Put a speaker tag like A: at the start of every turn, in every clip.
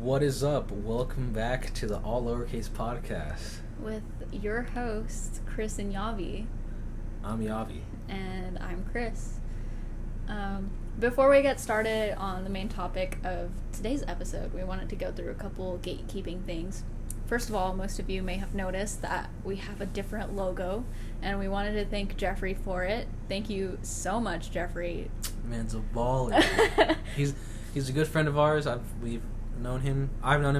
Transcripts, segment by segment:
A: What is up? Welcome back to the All Lowercase podcast.
B: With your hosts, Chris and Yavi.
A: I'm Yavi.
B: And I'm Chris. Before we get started on the main topic of today's episode, we wanted to go through a couple gatekeeping things. First of all, most of you may have noticed that we have a different logo, and we wanted to thank Jeffrey for it. Thank you so much, Jeffrey.
A: Man's a baller. He's a good friend of ours. I've known him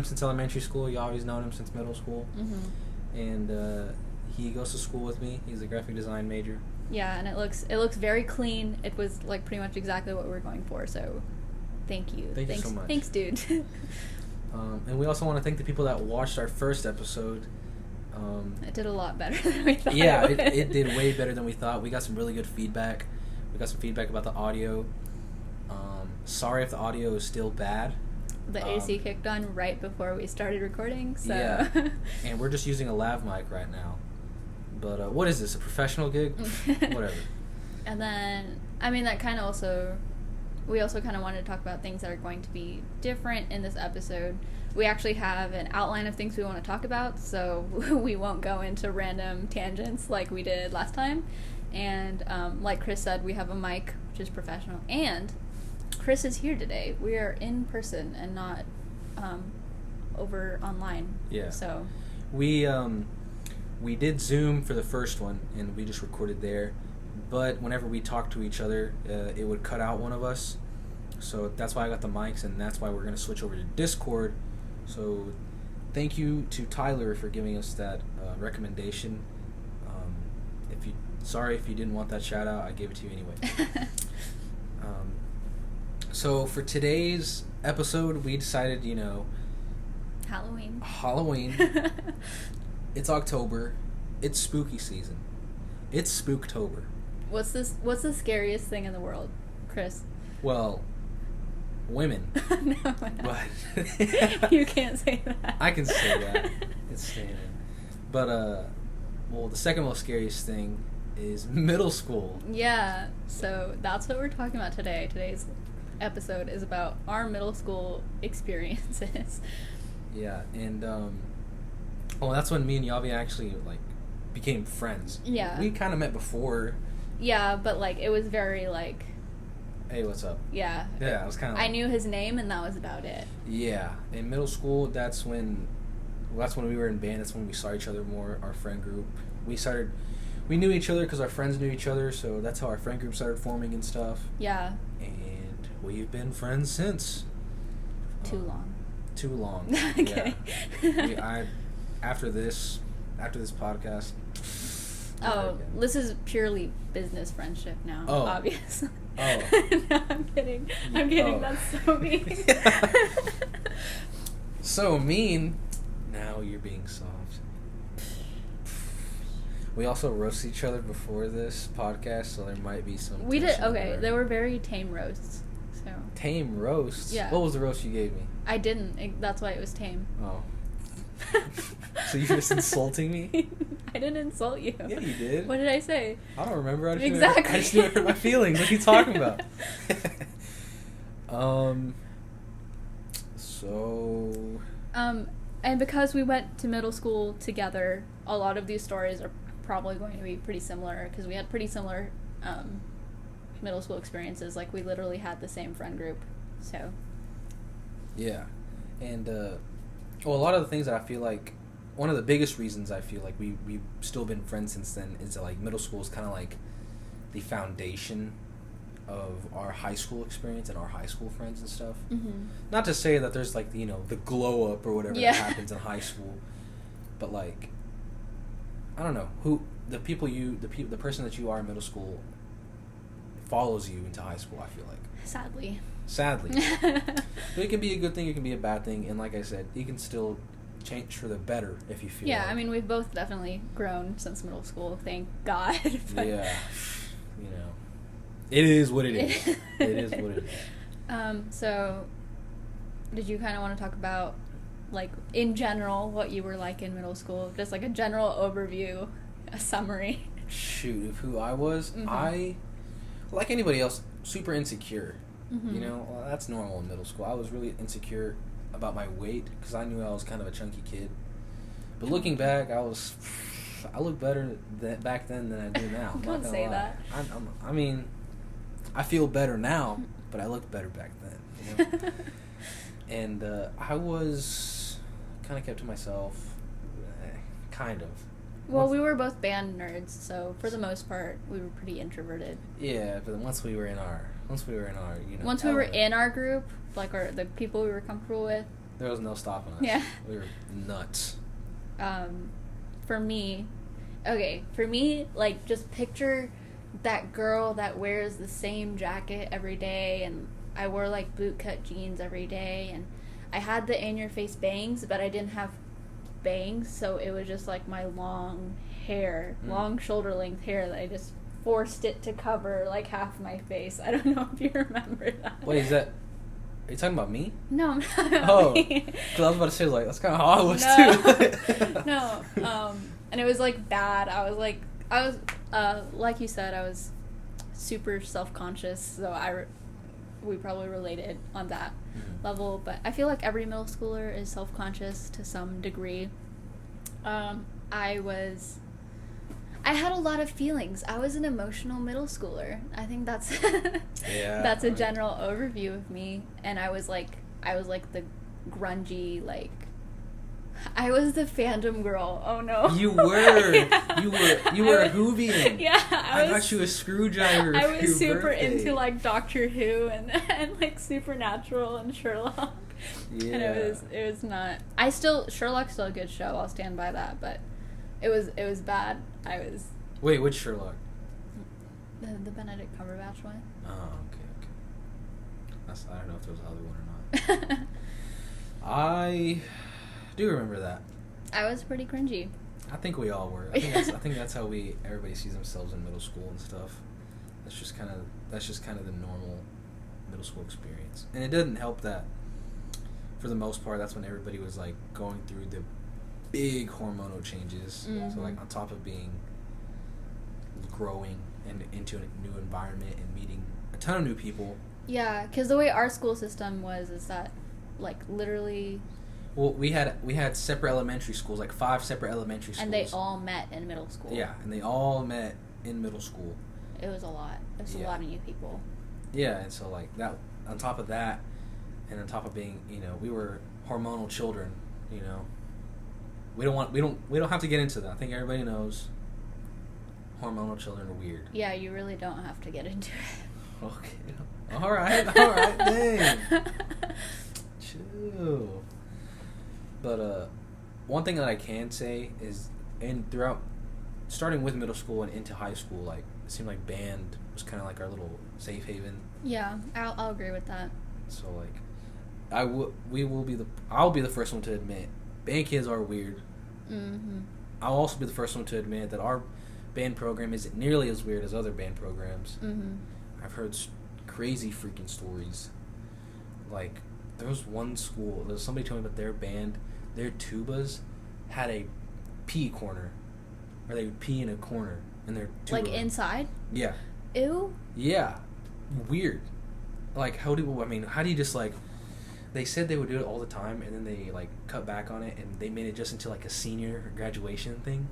A: since elementary school. Yavi's known him since middle school.
B: Mm-hmm.
A: And he goes to school with me. He's a graphic design major.
B: Yeah, and it looks very clean. It was like pretty much exactly what we were going for, so thank you.
A: Thanks you so much.
B: Thanks, dude.
A: And we also want to thank the people that watched our first episode.
B: It did a lot better than we thought.
A: Yeah, it did way better than we thought. We got some really good feedback. We got some feedback about the audio. Sorry if the audio is still bad.
B: The AC kicked on right before we started recording, so...
A: Yeah, and we're just using a lav mic right now. But what is this, a professional gig? Whatever.
B: And then, I mean, that kind of also... We also kind of wanted to talk about things that are going to be different in this episode. We actually have an outline of things we want to talk about, so we won't go into random tangents like we did last time. And like Chris said, we have a mic, which is professional. And Chris is here today. We are in person and not over online.
A: Yeah.
B: So
A: we did Zoom for the first one, and we just recorded there. But whenever we talked to each other, it would cut out one of us. So that's why I got the mics, and that's why we're going to switch over to Discord. So thank you to Tyler for giving us that recommendation. Sorry if you didn't want that shout out, I gave it to you anyway. So for today's episode, we decided, Halloween. It's October. It's spooky season. It's Spooktober.
B: What's the scariest thing in the world, Chris?
A: Well, women.
B: No,
A: but
B: you can't say that.
A: I can say that. It's staying in. But the second most scariest thing is middle school.
B: Yeah. So that's what we're talking about today. Today's episode is about our middle school experiences.
A: Yeah, and that's when me and Yavi actually became friends.
B: Yeah.
A: We kind of met before.
B: Yeah, but it was very
A: hey, what's up?
B: Yeah.
A: Yeah, it was kind of
B: I knew his name and that was about it.
A: Yeah. In middle school, that's when we were in band. That's when we saw each other more, our friend group. We knew each other because our friends knew each other, so that's how our friend group started forming and stuff.
B: Yeah.
A: And we've been friends since.
B: Too long.
A: Too long.
B: Okay.
A: Yeah. After this podcast.
B: This is purely business friendship now.
A: Oh.
B: Obviously.
A: Oh.
B: No, I'm kidding. That's so mean.
A: So mean. Now you're being soft. We also roasted each other before this podcast, so there might be some.
B: We did. Okay, they were very tame roasts. So.
A: Tame roasts?
B: Yeah.
A: What was the roast you gave me?
B: I didn't. That's why it was tame.
A: Oh. So you're just insulting me?
B: I didn't insult you.
A: Yeah, you did.
B: What did I say?
A: I don't remember. I just knew it hurt my feelings. What are you talking about?
B: And because we went to middle school together, a lot of these stories are probably going to be pretty similar because we had pretty similar middle school experiences. We literally had the same friend group. So.
A: Yeah. And, a lot of the things that I feel like, one of the biggest reasons I feel like we've still been friends since then is that, middle school is kind of the foundation of our high school experience and our high school friends and stuff.
B: Mm-hmm.
A: Not to say that there's, the glow up or whatever that happens in high school, but, I don't know, the person that you are in middle school follows you into high school, I feel like.
B: Sadly.
A: But it can be a good thing, it can be a bad thing, and like I said, you can still change for the better if you feel
B: Yeah, I mean, we've both definitely grown since middle school, thank God. But
A: yeah, it is what it is. It is what it is.
B: So, did you kind of want to talk about, in general, what you were like in middle school? Just, a general overview, a summary.
A: Shoot, of who I was? Mm-hmm. Like anybody else, super insecure. Mm-hmm. That's normal in middle school. I was really insecure about my weight because I knew I was kind of a chunky kid. But looking back, I look better back then than I do now.
B: Don't say that.
A: I mean, I feel better now, but I looked better back then. You know? And I was kind of kept to myself, kind of.
B: Well, we were both band nerds, so for the most part, we were pretty introverted.
A: Yeah, but once we were in our, you know.
B: Once we were in our group, like the people we were comfortable with,
A: there was no stopping us.
B: Yeah.
A: We were nuts.
B: For me, like, just picture that girl that wears the same jacket every day, and I wore, like, bootcut jeans every day, and I had the in-your-face bangs, but I didn't have bangs, so it was just, like, my long hair, long shoulder-length hair that I just forced it to cover, like, half my face. I don't know if you remember that.
A: Wait, are you talking about me?
B: No, I'm not.
A: Oh, because I was about to say, like, that's kind of how I was, too.
B: No, and it was, like, bad. I was, like you said, I was super self-conscious, so we probably related on that level, but I feel like every middle schooler is self-conscious to some degree. I had a lot of feelings. I was an emotional middle schooler. I think that's that's a general overview of me. And I was like the grungy, like, I was the fandom girl. Oh no.
A: You were.
B: Yeah.
A: You were a Whovian.
B: Yeah.
A: I got you a screwdriver.
B: I
A: for
B: was
A: your
B: super
A: birthday.
B: into, like, Doctor Who and like Supernatural and Sherlock.
A: Yeah.
B: And it was not. Sherlock's still a good show. I'll stand by that. But it was bad.
A: Wait, which Sherlock?
B: The Benedict Cumberbatch one.
A: Oh, okay. I don't know if there was another one or not. I do remember that.
B: I was pretty cringy.
A: I think we all were. I think that's how everybody sees themselves in middle school and stuff. That's just kind of the normal middle school experience. And it doesn't help that for the most part that's when everybody was, like, going through the big hormonal changes.
B: Mm-hmm.
A: So, like, on top of growing and into a new environment and meeting a ton of new people.
B: Yeah, because the way our school system is that, like, literally.
A: Well, we had separate elementary schools, like 5 separate elementary schools.
B: And they all met in middle school.
A: Yeah, and they all met in middle school.
B: It was a lot. It was a lot of new people.
A: Yeah, and so, like, that, on top of that, and on top of being, you know, we were hormonal children, you know. We don't have to get into that. I think everybody knows hormonal children are weird.
B: Yeah, you really don't have to get into it.
A: Okay. All right, dang. Chill. But one thing that I can say is, starting with middle school and into high school, like, it seemed like band was kind of like our little safe haven.
B: Yeah, I'll agree with that.
A: So, like, I'll be the first one to admit band kids are weird.
B: Mm-hmm.
A: I'll also be the first one to admit that our band program isn't nearly as weird as other band programs.
B: Mm-hmm.
A: I've heard crazy freaking stories. Like, there was one school, somebody told me about their band, their tubas had a pee corner. Or they would pee in a corner in their tuba.
B: Like, inside?
A: Yeah.
B: Ew?
A: Yeah. Weird. Like, how do you just, like, they said they would do it all the time, and then they, like, cut back on it, and they made it just into, like, a senior graduation thing.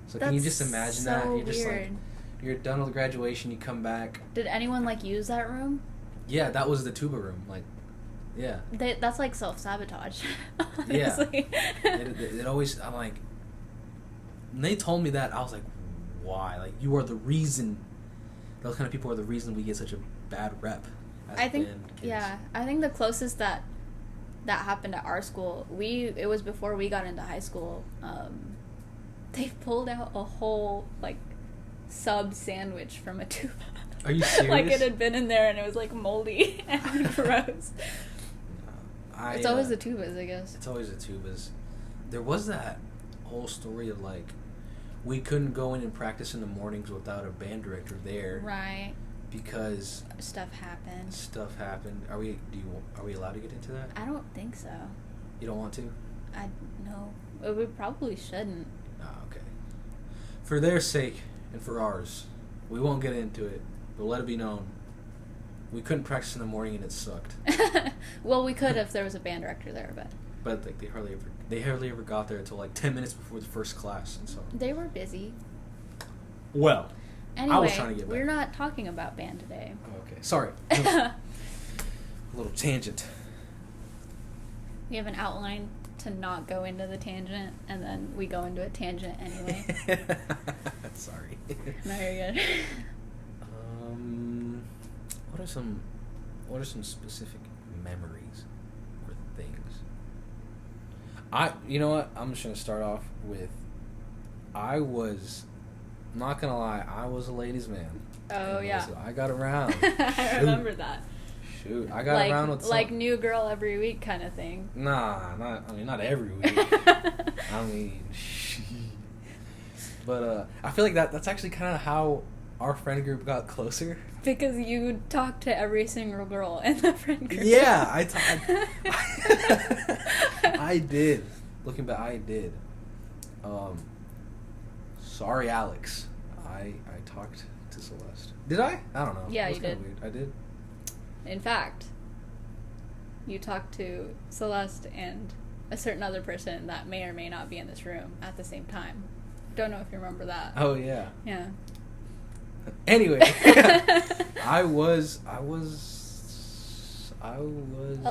A: So can you just imagine that? You're just
B: weird.
A: Like, you're done with graduation, you come back.
B: Did anyone, like, use that room?
A: Yeah, that was the tuba room. Like, yeah.
B: That's, like, self-sabotage.
A: Yeah. It always, I'm like, when they told me that, I was like, why? Like, you are the reason, those kind of people are the reason we get such a bad rep.
B: I think the closest that happened at our school, it was before we got into high school. They pulled out a whole, like, sub sandwich from a tuba.
A: Are you serious?
B: Like, it had been in there and it was, like, moldy and gross. It's always the tubas, I guess.
A: It's always the tubas. There was that whole story of, like, we couldn't go in and practice in the mornings without a band director there.
B: Right.
A: Because
B: stuff happened.
A: Are we allowed to get into that?
B: I don't think so.
A: You don't want to?
B: No. We probably shouldn't.
A: Oh, okay. For their sake and for ours, we won't get into it, but let it be known We couldn't practice in the morning, and it sucked.
B: Well, we could if there was a band director there, but
A: like they hardly ever got there until like 10 minutes before the first class, and so
B: they were busy.
A: Well,
B: Anyway,
A: I was trying to get back.
B: We're not talking about band today.
A: Oh, okay, sorry. A little tangent.
B: We have an outline to not go into the tangent, and then we go into a tangent anyway.
A: Sorry.
B: No, you're good.
A: What are some specific memories or things? You know what? I'm just gonna start off with. I'm not gonna lie, I was a ladies' man.
B: Oh, yeah.
A: I got around.
B: I remember that.
A: Shoot, I got around with some...
B: Like new girl every week kind of thing.
A: Nah, not every week. I mean, but I feel like that's actually kind of how our friend group got closer.
B: Because you talked to every single girl in the friend group.
A: Yeah, I did. Looking back, I did. Sorry, Alex. I talked to Celeste. Did I? I don't know.
B: Yeah, you did.
A: Weird. I did.
B: In fact, you talked to Celeste and a certain other person that may or may not be in this room at the same time. Don't know if you remember that.
A: Oh, yeah.
B: Yeah.
A: Anyway, I was a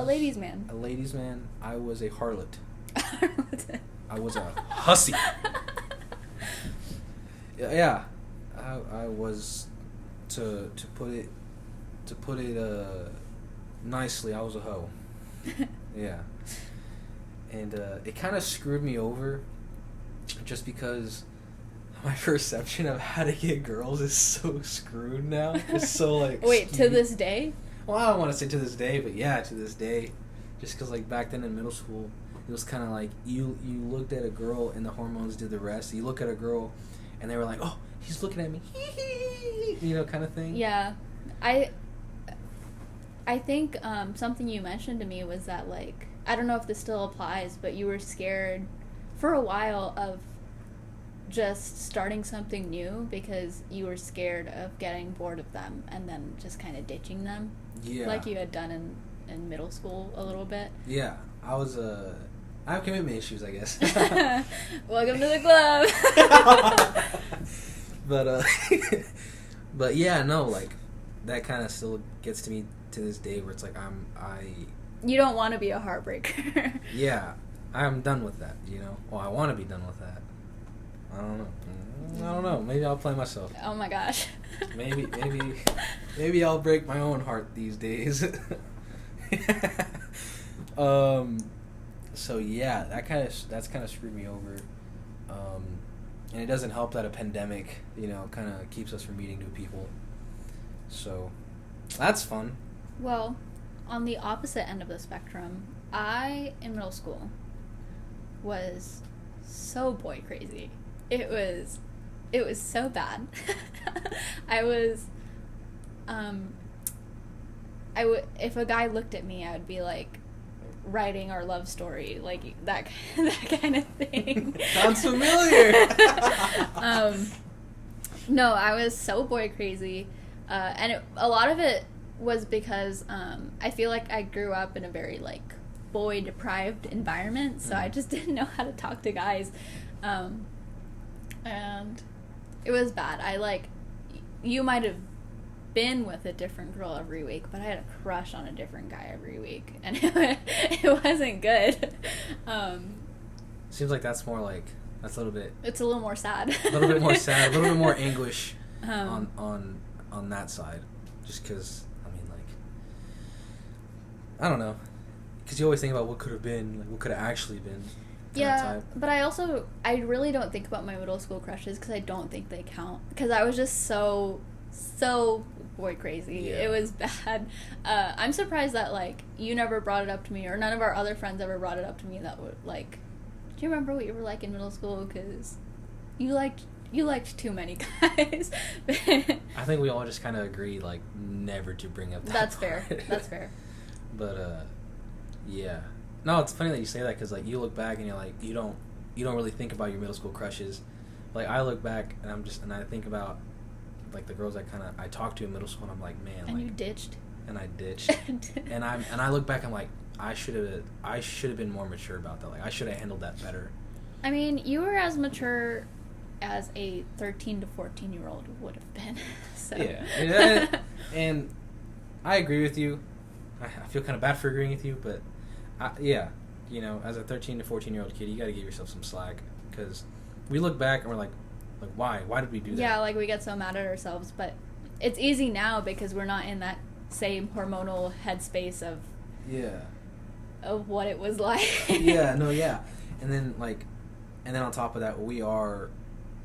B: ladies' man.
A: A ladies' man. I was a harlot. I was a hussy. Yeah, I was to put it nicely. I was a hoe. Yeah, and it kind of screwed me over, just because my perception of how to get girls is so screwed now. It's so like
B: wait,
A: skewed.
B: to this day?
A: Well, I don't want to say to this day, but yeah, to this day. Just because like back then in middle school, it was kind of like you looked at a girl and the hormones did the rest. You look at a girl, and they were like, oh, he's looking at me, you know, kind of thing.
B: Yeah, I think something you mentioned to me was that, like, I don't know if this still applies, but you were scared for a while of just starting something new because you were scared of getting bored of them and then just kind of ditching them.
A: Yeah. Like
B: you had done in middle school a little bit.
A: Yeah. I have commitment issues, I guess.
B: Welcome to the club.
A: But yeah, no, like, that kind of still gets to me to this day where it's like
B: you don't want to be a heartbreaker.
A: Yeah, I'm done with that, you know? Well, I want to be done with that. I don't know. Maybe I'll play myself.
B: Oh my gosh.
A: Maybe I'll break my own heart these days. So yeah, that's kind of screwed me over. And it doesn't help that a pandemic, you know, kind of keeps us from meeting new people. So that's fun.
B: Well, on the opposite end of the spectrum, I, in middle school, was so boy crazy. It was so bad. If a guy looked at me, I would be like writing our love story, like that kind of thing.
A: Sounds familiar.
B: No, I was so boy crazy, and a lot of it was because I feel like I grew up in a very like boy deprived environment, so I just didn't know how to talk to guys, and it was bad. You might have been with a different girl every week, but I had a crush on a different guy every week, and it wasn't good.
A: Seems like that's more like that's a little bit.
B: It's a little more sad.
A: A little bit more sad. A little bit more anguish on that side, just because I mean, like, I don't know, because you always think about what could have been, like what could have actually been.
B: Yeah, but I really don't think about my middle school crushes because I don't think they count, because I was just so boy crazy. Yeah. It was bad. I'm surprised that like you never brought it up to me, or none of our other friends ever brought it up to me. That would like, do you remember what you were like in middle school? Because you liked too many guys.
A: I think we all just kind of agreed like never to bring up that.
B: That's fair. That's fair.
A: But yeah. No, it's funny that you say that because like you look back and you're like you don't really think about your middle school crushes. Like I look back and I think about like the girls I talked to in middle school, and I'm like, man.
B: And like, you ditched.
A: and I ditched. and I look back, I'm like, I should have been more mature about that. Like, I should have handled that better.
B: I mean, you were as mature as a 13 to 14-year-old would have been. So.
A: Yeah. And I agree with you. I feel kind of bad for agreeing with you, but you know, as a 13 to 14-year-old kid, you got to give yourself some slack, because we look back and we're like why did we do that?
B: Yeah, like we get so mad at ourselves, but it's easy now because we're not in that same hormonal headspace of what it was like. And then on top of that, we are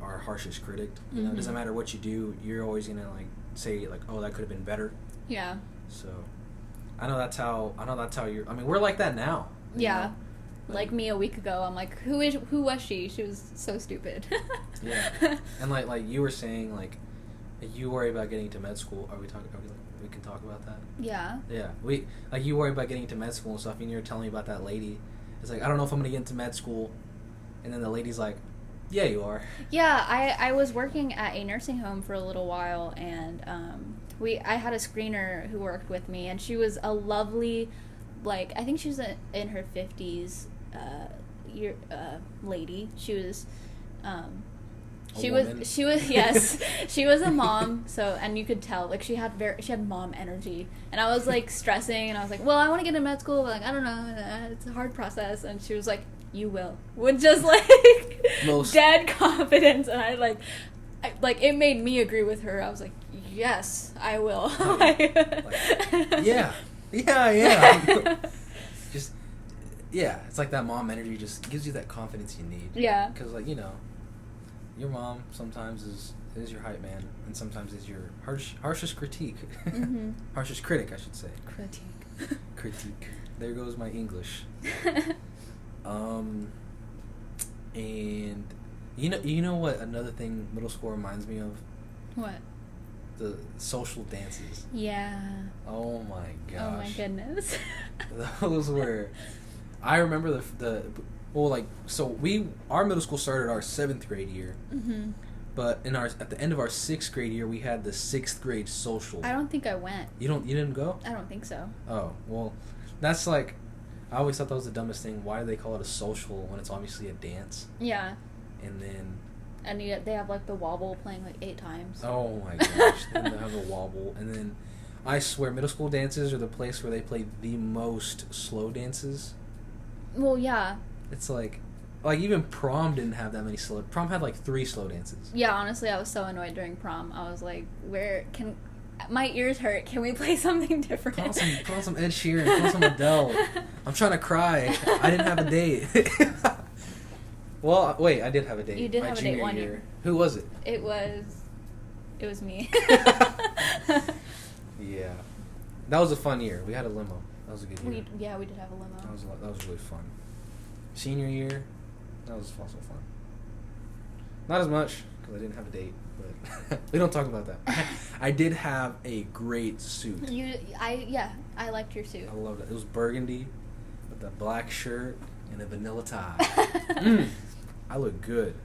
B: our harshest critic. You know, it doesn't matter what you do, you're always gonna like say like, oh, that could have been better. Yeah.
A: So I know that's how you're. I mean, we're like that now.
B: Yeah. Like me a week ago, I'm like, who was she? She was so stupid.
A: Yeah. And like you were saying, like, you worry about getting to med school. We can talk about that?
B: Yeah.
A: Yeah. You worry about getting into med school and stuff, and you're telling me about that lady. It's like, I don't know if I'm going to get into med school. And then the lady's like, yeah, you are.
B: Yeah, I was working at a nursing home for a little while, and I had a screener who worked with me, and she was a lovely, like, I think she was in her 50s lady. She was yes, she was a mom. So, and you could tell, like, she had mom energy. And I was like stressing, and I was like, well, I want to get into med school, but like, I don't know, it's a hard process. And she was like, you will, with just like dead confidence. And I like it made me agree with her. I was like, yes, I will.
A: Yeah. Just it's like that mom energy just gives you that confidence you need.
B: Yeah.
A: Because, like, you know, your mom sometimes is your hype man, and sometimes is your harshest critique. Harshest critic, I should say. Critique. There goes my English. And you know what another thing middle school reminds me of?
B: What?
A: The social dances.
B: Yeah.
A: Oh my gosh.
B: Oh my goodness.
A: Those were. I remember our middle school started our 7th grade year. But at the end of our 6th grade year, we had the 6th grade social.
B: I don't think I went.
A: You didn't go?
B: I don't think so.
A: Oh, well, that's like, I always thought that was the dumbest thing. Why do they call it a social when it's obviously a dance?
B: Yeah.
A: And then...
B: And they have, like, the wobble playing, like, 8 times.
A: Oh, my gosh. Then they have the wobble. And then, I swear, middle school dances are the place where they play the most slow dances. Well, yeah. It's like even prom didn't have that many slow... Prom had, like, 3 slow dances.
B: Yeah, honestly, I was so annoyed during prom. I was like, my ears hurt. Can we play something different?
A: Put on some Ed Sheeran. Put on some Adele. I'm trying to cry. I didn't have a date. Well, wait, I did have a date.
B: You did have a date one year.
A: Who was it?
B: It was me.
A: Yeah. That was a fun year. We had a limo. That was a good year.
B: We did have a limo.
A: That was really fun. Senior year, that was also fun. Not as much, because I didn't have a date, but we don't talk about that. I did have a great suit.
B: I liked your suit.
A: I loved it. It was burgundy with a black shirt and a vanilla tie. I look good.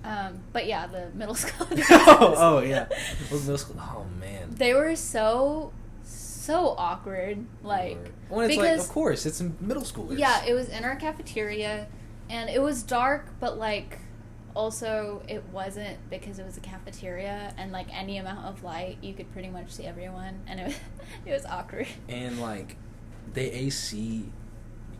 B: But yeah, the middle school.
A: oh yeah, those middle school. Oh man,
B: they were so awkward. Like,
A: when it's like, of course, it's in middle schoolers.
B: Yeah, it was in our cafeteria, and it was dark, but like, also it wasn't, because it was a cafeteria, and like any amount of light, you could pretty much see everyone, and it was awkward.
A: And like, the AC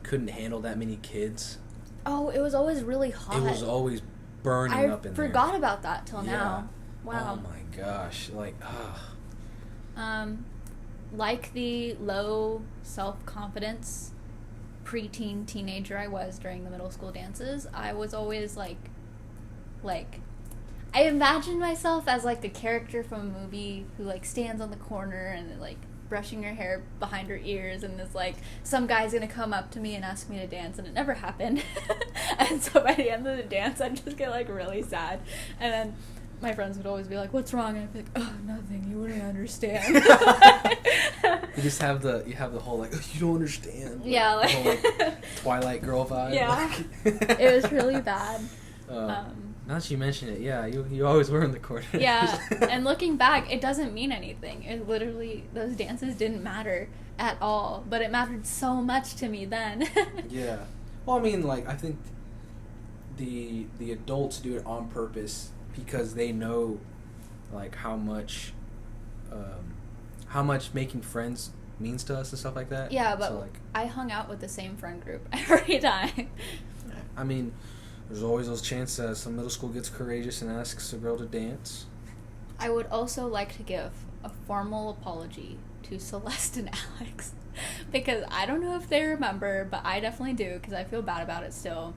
A: couldn't handle that many kids.
B: Oh, it was always really hot.
A: It was always burning up in there.
B: I forgot about that till now.
A: Oh
B: Wow.
A: my gosh. Like,
B: like the low self-confidence preteen teenager I was during the middle school dances, I was always like I imagined myself as like a character from a movie who like stands on the corner and like brushing her hair behind her ears, and it's like, some guy's gonna come up to me and ask me to dance, and it never happened. And so by the end of the dance, I'd just get like really sad, and then my friends would always be like, what's wrong? And I'd be like, oh, nothing, you wouldn't understand.
A: You have the whole like, oh, you don't understand.
B: Yeah, like,
A: the whole, like, Twilight girl vibe.
B: Yeah. It was really bad.
A: Now that you mention it, yeah, you always were in the corner.
B: Yeah, and looking back, it doesn't mean anything. It literally, those dances didn't matter at all, but it mattered so much to me then.
A: Yeah. Well, I mean, like, I think the adults do it on purpose because they know, like, how much making friends means to us and stuff like that.
B: Yeah, but
A: so, like,
B: I hung out with the same friend group every time.
A: I mean, there's always those chances that some middle school gets courageous and asks a girl to dance.
B: I would also like to give a formal apology to Celeste and Alex because I don't know if they remember, but I definitely do because I feel bad about it still.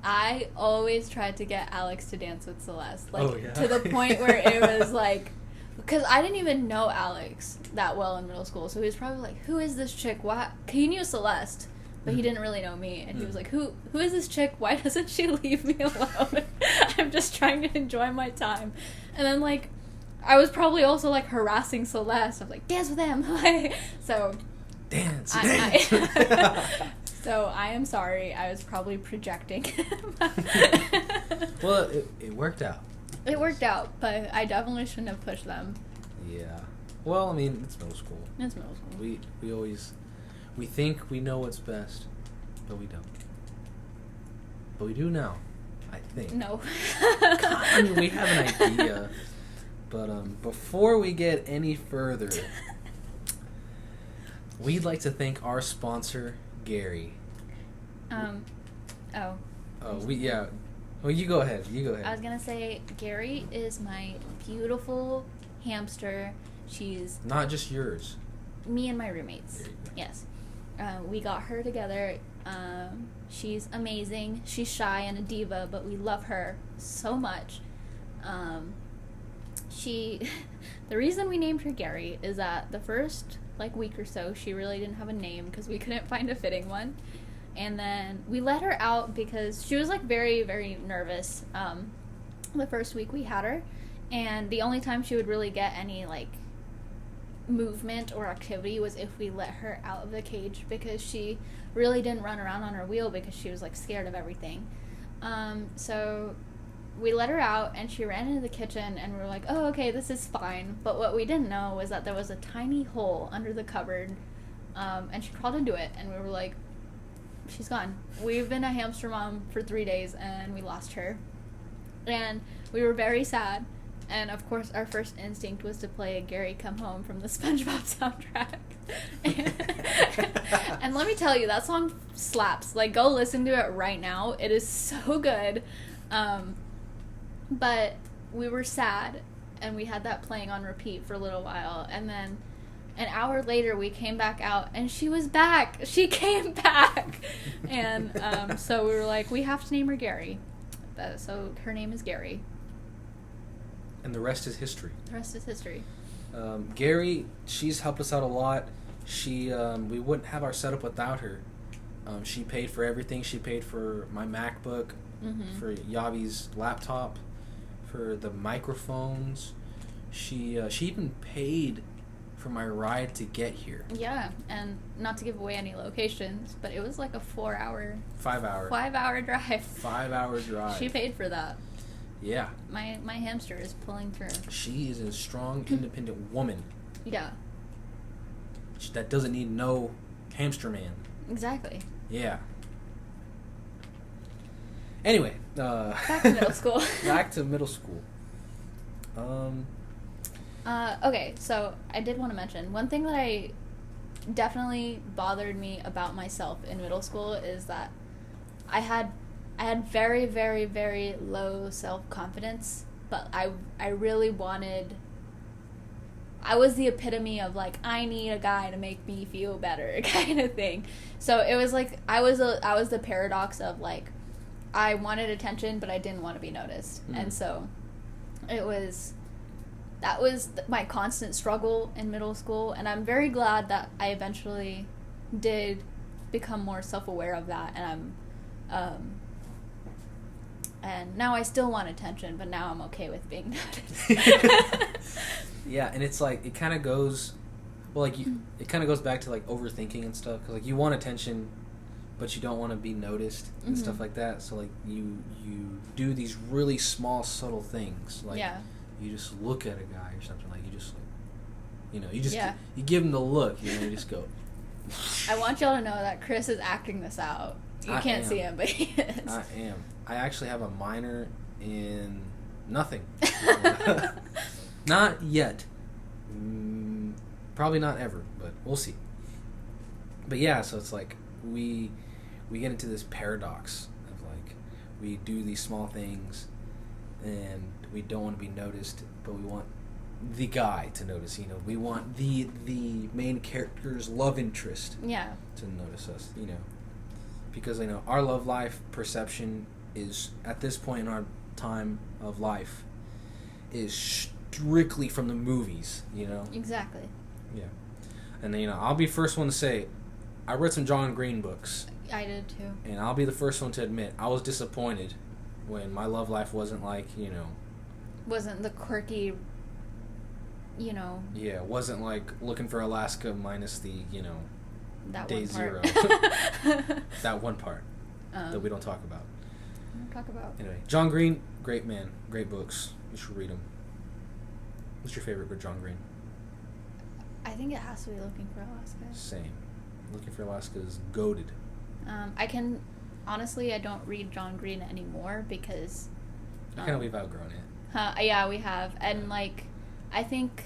B: I always tried to get Alex to dance with Celeste, like to the point where it was like, because I didn't even know Alex that well in middle school, so he was probably like, "Who is this chick? Why?" He knew Celeste, but he didn't really know me, and he was like, "Who is this chick? Why doesn't she leave me alone? I'm just trying to enjoy my time." And then like, I was probably also like harassing Celeste. I was like, "Dance with him!" So
A: dance.
B: So I am sorry. I was probably projecting.
A: Well, it worked out.
B: It worked out, but I definitely shouldn't have pushed them.
A: Yeah. Well, I mean, it's middle school.
B: It's middle school.
A: We always think we know what's best, but we don't. But we do now, I think.
B: No.
A: I mean, we have an idea. But before we get any further, we'd like to thank our sponsor, Gary. Yeah. Well, you go ahead.
B: I was gonna say, Gary is my beautiful hamster. She's
A: not just yours.
B: Me and my roommates. Yes. We got her together. She's amazing. She's shy and a diva, but we love her so much. The reason we named her Gary is that the first week or so, she really didn't have a name because we couldn't find a fitting one. And then we let her out because she was very, very nervous the first week we had her. And the only time she would really get any movement or activity was if we let her out of the cage, because she really didn't run around on her wheel because she was scared of everything. So we let her out and she ran into the kitchen and we were like, oh, okay, this is fine. But what we didn't know was that there was a tiny hole under the cupboard, and she crawled into it, and we were like, she's gone. We've been a hamster mom for 3 days and we lost her. And we were very sad. And of course our first instinct was to play Gary Come Home from the SpongeBob soundtrack. And let me tell you, that song slaps. Go listen to it right now. It is so good. But we were sad and we had that playing on repeat for a little while, and then an hour later we came back out and she was back. She came back. And so we were like, we have to name her Gary. So her name is Gary.
A: And the rest is history.
B: The rest is history.
A: Gary, she's helped us out a lot. We wouldn't have our setup without her. She paid for everything. She paid for my MacBook, for Yavi's laptop, for the microphones. She even paid for my ride to get here.
B: Yeah, and not to give away any locations, but it was a 4 hour...
A: 5 hour.
B: 5 hour drive.
A: 5 hour drive.
B: She paid for that.
A: Yeah.
B: My hamster is pulling through.
A: She is a strong, independent woman.
B: Yeah.
A: That doesn't need no hamster man.
B: Exactly.
A: Yeah. Anyway.
B: Back to middle school.
A: Back to middle school.
B: Okay, so I did want to mention, one thing that definitely bothered me about myself in middle school is that I had very, very, very low self-confidence, but I really wanted... I was the epitome of I need a guy to make me feel better kind of thing. So it was I was the paradox of I wanted attention, but I didn't want to be noticed. And so that was my constant struggle in middle school, and I'm very glad that I eventually did become more self-aware of that, and and now I still want attention, but now I'm okay with being noticed.
A: Yeah, and it's it kind of goes, it kind of goes back to overthinking and stuff, because you want attention, but you don't want to be noticed and stuff like that. So like you do these really small, subtle things. Like you just look at a guy or something. Like you just like, you know, you just you give him the look. You know, you just go.
B: I want y'all to know that Chris is acting this out. You can't see him, but he is.
A: I am. I actually have a minor in nothing. Not yet. Probably not ever, but we'll see. But yeah, so it's like we get into this paradox of like we do these small things and we don't want to be noticed, but we want the guy to notice. You know, we want the main character's love interest to notice us. You know, because you know our love life perception is at this point in our time of life is strictly from the movies. You know,
B: exactly.
A: Yeah, and then, you know, I'll be first one to say I read some John Green books.
B: I did too. And
A: I'll be the first one to admit I was disappointed when my love life wasn't like, you know, wasn't
B: the quirky, you know.
A: Yeah, wasn't like Looking for Alaska minus the, you know,
B: that
A: day
B: one
A: zero. That one part that we don't talk about. Anyway, John Green, great man, great books. You should read them. What's your favorite with John Green?
B: I think it has to be Looking for Alaska.
A: Same. Looking for Alaska is goated.
B: Honestly, I don't read John Green anymore because...
A: we've outgrown it.
B: Yeah, we have. And, like, I think,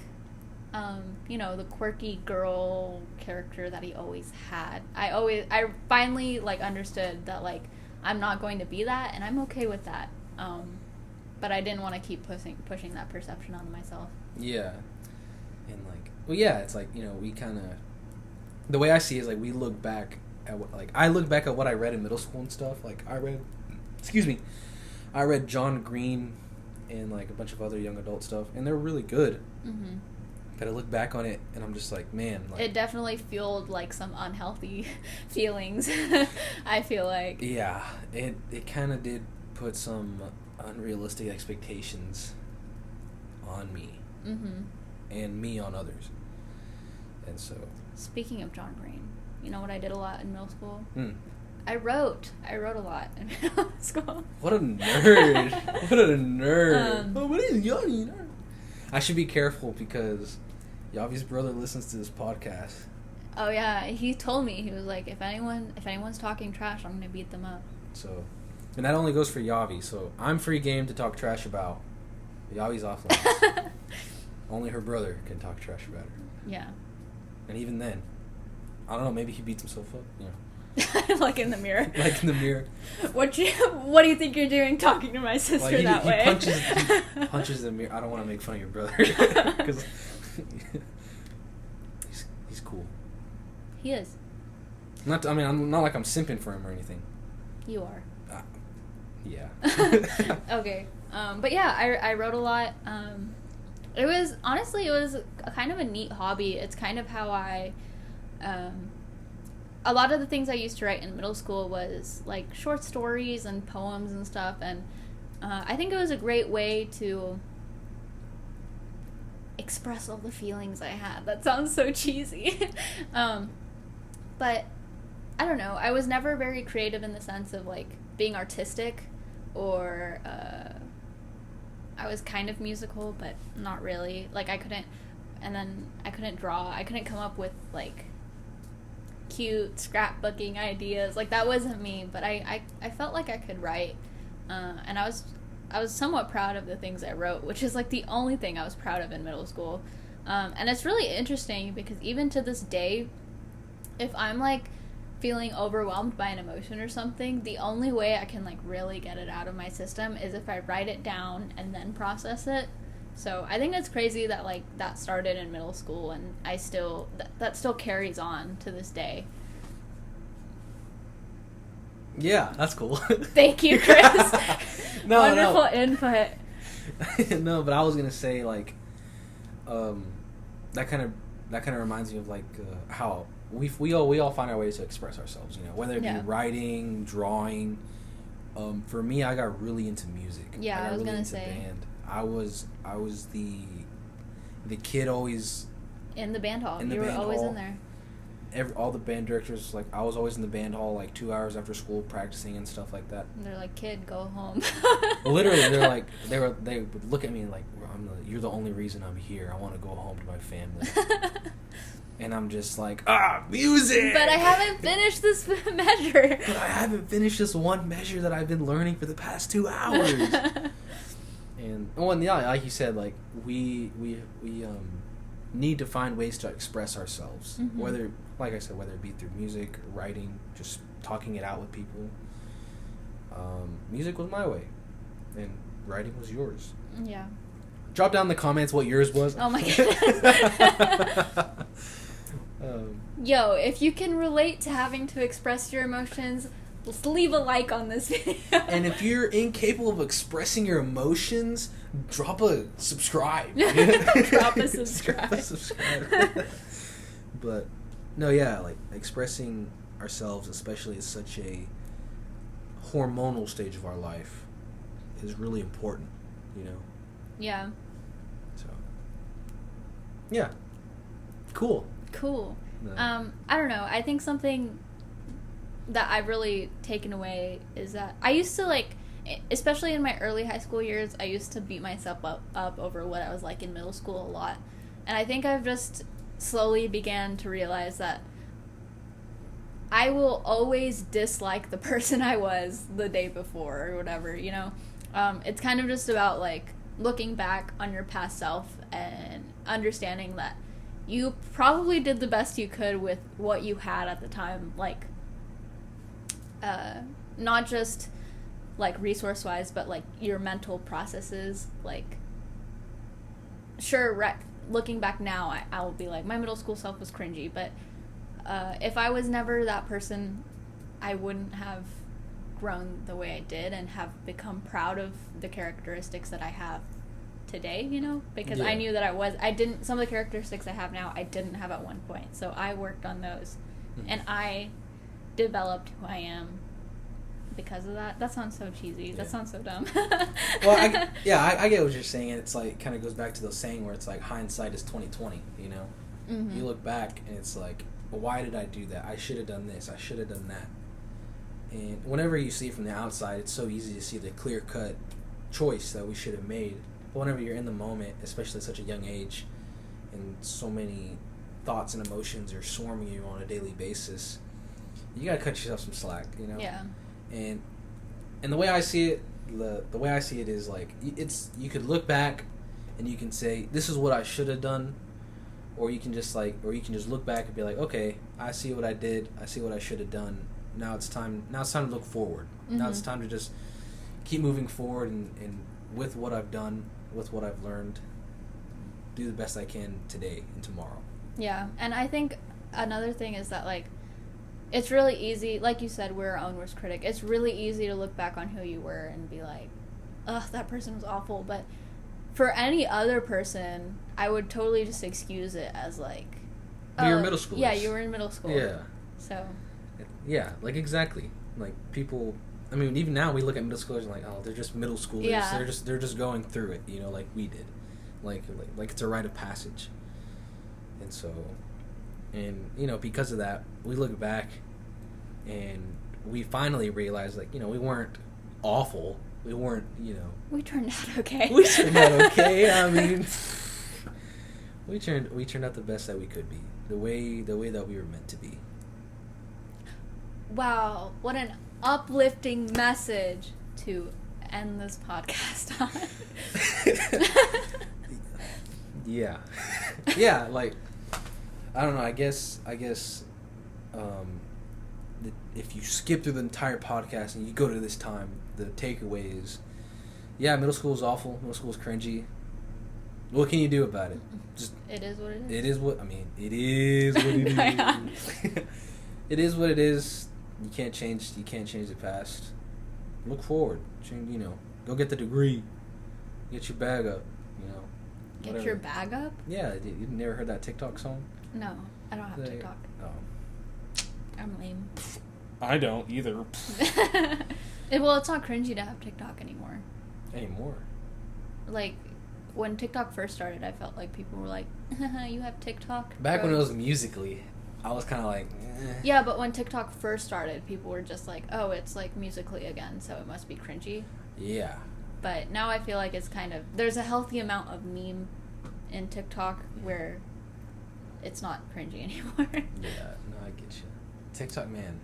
B: you know, the quirky girl character that he always had. I finally, like, understood that, like, I'm not going to be that, and I'm okay with that. But I didn't want to keep pushing that perception onto myself. Yeah.
A: And, like, well, yeah, it's like, you know, we kind of... The way I see it is, like, we look back at what... Like, I look back at what I read in middle school and stuff. Like, I read John Green and, like, a bunch of other young adult stuff, and they're really good. Mm-hmm. But I look back on it, and I'm just like, man... Like,
B: it definitely fueled, like, some unhealthy feelings, I feel like.
A: Yeah, it kind of did put some unrealistic expectations on me. Mm-hmm. And me on others. And so...
B: Speaking of John Green, you know what I did a lot in middle school? I wrote a lot in middle school.
A: What a nerd. What a nerd. What is Yanni? I should be careful because Yavi's brother listens to this podcast.
B: Oh yeah, he told me, he was like, if anyone's talking trash, I'm going to beat them up.
A: So, and that only goes for Yavi, so I'm free game to talk trash about. Yavi's off limits. Only her brother can talk trash about her.
B: Yeah.
A: And even then, I don't know, maybe he beats himself up, you know.
B: Like in the mirror.
A: Like in the mirror.
B: What do you think you're doing talking to my sister
A: he
B: way?
A: He punches the mirror. I don't want to make fun of your brother. Because he's cool.
B: He is.
A: I'm not like I'm simping for him or anything.
B: You are.
A: Yeah.
B: Okay. But yeah, I wrote a lot. It was a kind of a neat hobby. It's kind of how a lot of the things I used to write in middle school was like short stories and poems and stuff, and I think it was a great way to express all the feelings I had. That sounds so cheesy. But I don't know, I was never very creative in the sense of like being artistic, or I was kind of musical, but not really. Like, I couldn't draw. I couldn't come up with, like, cute scrapbooking ideas. Like, that wasn't me, but I felt like I could write. And I was somewhat proud of the things I wrote, which is, like, the only thing I was proud of in middle school. And it's really interesting because even to this day, if I'm, like, feeling overwhelmed by an emotion or something, the only way I can, like, really get it out of my system is if I write it down and then process it. So I think it's crazy that, like, that started in middle school, and I still that still carries on to this day.
A: Yeah, that's cool.
B: Thank you, Chris. Wonderful input.
A: No, but I was gonna say, like, that kind of reminds me of, like, how we all find our ways to express ourselves, you know, whether it be writing, drawing. For me, I got really into music.
B: Yeah, I was really gonna say.
A: Band. I was the kid always
B: in the band hall. You were always in there.
A: all the band directors, like, I was always in the band hall, like, 2 hours after school practicing and stuff like that.
B: And they're like, kid, go home.
A: Literally, they would look at me like, you're the only reason I'm here. I want to go home to my family. And I'm just like, music!
B: But I haven't finished this measure.
A: But I haven't finished this one measure that I've been learning for the past 2 hours. And yeah, like you said, like, we need to find ways to express ourselves.
B: Mm-hmm.
A: Whether, like I said, whether it be through music, or writing, just talking it out with people. Music was my way, and writing was yours.
B: Yeah.
A: Drop down in the comments what yours was.
B: Oh my god. Yo, if you can relate to having to express your emotions, just leave a like on this video.
A: And if you're incapable of expressing your emotions, drop a subscribe.
B: Drop a subscribe.
A: Drop a subscribe. But, no, yeah, like, expressing ourselves, especially at such a hormonal stage of our life, is really important, you know?
B: Yeah.
A: So, yeah. Cool.
B: No. I don't know. I think something that I've really taken away is that I used to, like, especially in my early high school years, I used to beat myself up over what I was like in middle school a lot. And I think I've just slowly began to realize that I will always dislike the person I was the day before or whatever, you know? It's kind of just about, like, looking back on your past self and understanding that you probably did the best you could with what you had at the time, like, not just, like, resource-wise, but, like, your mental processes, like, sure, looking back now, I will be like, my middle school self was cringy, but if I was never that person, I wouldn't have grown the way I did and have become proud of the characteristics that I have today, you know, because I knew that some of the characteristics I have now, I didn't have at one point, so I worked on those, and I developed who I am because of that. That sounds so cheesy. Yeah. That sounds so dumb.
A: Well, I get what you're saying, and it's like, kind of goes back to the saying where it's like, hindsight is 20/20, you know? Mm-hmm. You look back, and it's like, well, why did I do that? I should have done this. I should have done that. And whenever you see it from the outside, it's so easy to see the clear-cut choice that we should have made. But whenever you're in the moment, especially at such a young age, and so many thoughts and emotions are swarming you on a daily basis, you gotta cut yourself some slack, you know?
B: Yeah.
A: And the way I see it, the way I see it is like, you could look back and you can say, this is what I should have done, or you can just look back and be like, okay, I see what I did, I see what I should have done. Now it's time to look forward. Mm-hmm. Now it's time to just keep moving forward and with what I've done, with what I've learned, do the best I can today and tomorrow.
B: Yeah, and I think another thing is that, like, it's really easy, like you said, we're our own worst critic. It's really easy to look back on who you were and be like, ugh, that person was awful. But for any other person, I would totally just excuse it as, like...
A: you were middle school.
B: Yeah, you were in middle school.
A: Yeah.
B: So...
A: Yeah, like, exactly. Like, people... I mean, even now we look at middle schoolers and like, oh, they're just middle schoolers.
B: Yeah.
A: They're just going through it, you know, like we did. Like it's a rite of passage. And so... And, you know, because of that, we look back and we finally realize, like, you know, we weren't awful. We weren't, you know...
B: We turned out okay.
A: We turned out okay. I mean, we turned out the best that we could be. The way that we were meant to be.
B: Wow, what an uplifting message to end this podcast on.
A: Yeah. Yeah, like... I don't know, I guess, if you skip through the entire podcast and you go to this time, the takeaway is, yeah, middle school is awful, middle school is cringy. What can you do about it? Just
B: it is what it is.
A: It is what it is. It is what it is. You can't change the past. Look forward. You know, go get the degree. Get your bag up, you know.
B: Get
A: whatever.
B: your bag up?
A: Yeah, you never heard that TikTok song?
B: No, I don't have TikTok.
A: Oh.
B: I'm lame.
A: I don't either.
B: Well, it's not cringy to have TikTok anymore.
A: Anymore?
B: Like, when TikTok first started, I felt like people were like, you have TikTok?
A: Back when it was Musical.ly. I was kind of like,
B: Yeah, but when TikTok first started, people were just like, oh, it's like Musically again, so it must be cringy.
A: Yeah.
B: But now I feel like it's kind of, there's a healthy amount of meme in TikTok where it's not cringy anymore.
A: Yeah, no, I get you. TikTok, man.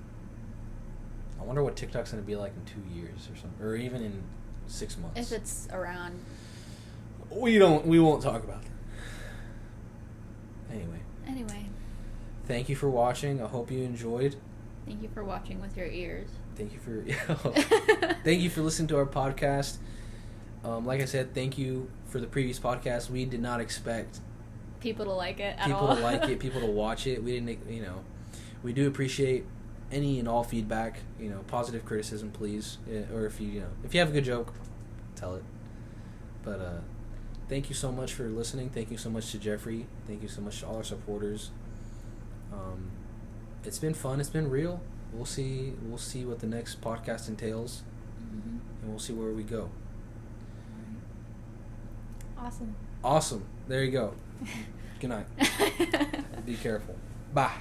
A: I wonder what TikTok's going to be like in 2 years or something, or even in 6 months.
B: If it's around.
A: We won't talk about that.
B: Anyway.
A: Thank you for watching. I hope you enjoyed.
B: Thank you for watching with your ears.
A: Thank you for listening to our podcast. Like I said, thank you for the previous podcast. We did not expect
B: people to like it at
A: people
B: all.
A: to like it, people to watch it. We didn't, we do appreciate any and all feedback. Positive criticism, please. Or if you have a good joke, tell it. But thank you so much for listening. Thank you so much to Jeffrey. Thank you so much to all our supporters. It's been fun. It's been real. We'll see what the next podcast entails, and we'll see where we go.
B: Awesome.
A: Awesome. There you go. Good night. Be careful. Bye.